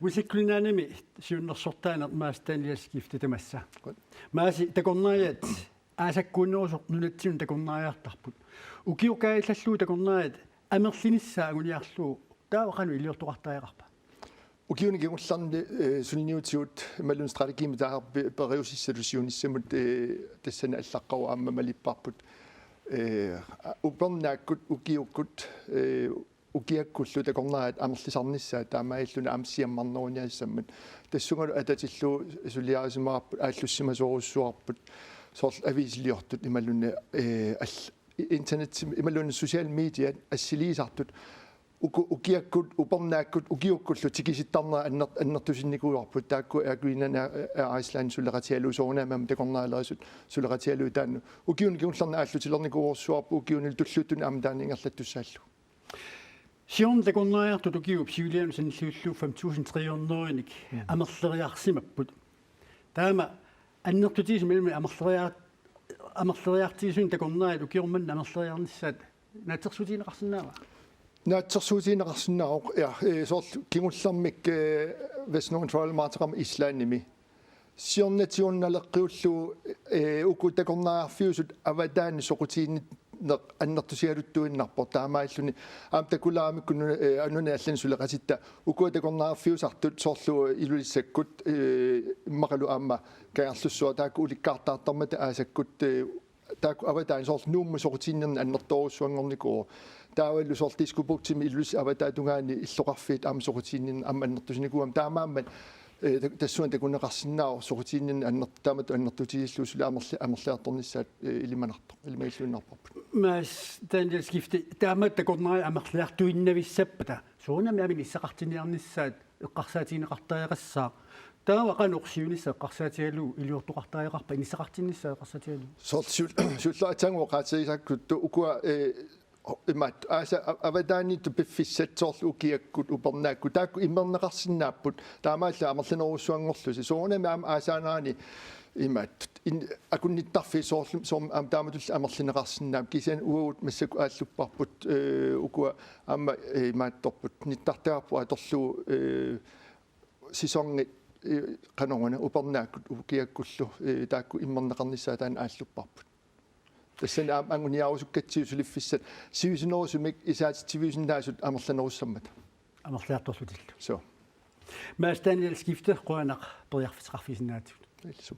Usiklinanimi siunnersortaana maastaaniaskifti tamassa. Maasi takornaajat aasakkuunnerusoq nunatsin takornaajaartarput. Ukiukaillalluu takornaajat amerlinissaa aguniarluu taavaqanu iliortoqartaajaqarpa. Ukiunigi ullarni sulniutiut malun strategiimi taarpi periusissolutionissamut tassana allaqqaru aamma malipparput upernaakut ukiukkut ukiakkullu takornaat amerlisarnissaa taamailluna amsiammarneruniaassammat tassungalu atatillu suliaasimaarput aallussimasoorussuarput soorl aviisiliortut imallunna internet imallunna social media assiliisartut ukiakkut upernaakut ukiukkullu tikisittarnera annertusinnikuuarput taakku aakuinana Iceland suleratialu soornaamam takornaalerisut suleratialu taannu ukiun kiullarna aallutilernikuuorsuarpu ukiunil tullutun amtaaningerlattussaallu Sion takornaajartut ukiup siulianu sanilluullu 5300 amerleriarsimapput taama annertutiis milmi amerleriartiisun takornaajat ukiormanna amerleriarnissaat naatsersuutiineqarsinnaava naatsersuutiineqarsinnaaq soorl kingullarmik Vesnun Trollmaataqam Islandimi siornatiunnaleqqiullu uku takornaajarfiusut avataani soqutiinni annertusialuttuinnarpo taamaalluni aamtakulaamikku annuni allan suleqasitta ukuutakornaarfiusartut soorlu ilulissakkut immaqalu aamma kaarlussua taakku ulikkaartaartarmata aasakkut taakku avataani soorlu nuummu soqutiinnerni annertoorussuangornikuu taavallu soorlu tiskupuktimi ilulis avataatungaani illoqarfiit aamma soqutiinnerni aamma annertusinikuam taamaamman tassuan takunneqarsinnaao soqutiinnerni annertaamat annertutiillu sula amerliartornissaat ilimanarto ilimailluinnarparput maas taanilskifti taamat takornaaja amerliartuinnavissappata suunami amin issaqartiniarnissaat eqqarsaatiineqartaajaqassaa taava qanuqsiunissa eqqarsaatialuu iliortoqartaajaqarpa inissaqartinnissaa eqqarsaatialuu sullaatsanguoqaatisakkuttu ukua imat asa avadaani tupiffissat soorlu ukiakkut upernaakku taakku immerneqarsinnaapput taamaalla amerlanerussuangorlusi suunami aam aasaanaani imat akunnittarfi soorlu soom aam taamatulla amerlineqarsinnaap kisan uut massaku aallupparput ukua aamma imaattorput nittartaarpu atorlu sisongi qanoruna upernaakkut ukiakkullu taakku immerneqarnissaa taan aallupparput tassan anguniarusukkatsi suliffissat siusinerusumik isaatitiviusinnaasut amerlanerussammat amerliartorlutillu so maas taanilskifte qoanaq periarfisqarfisinnaatut ilsu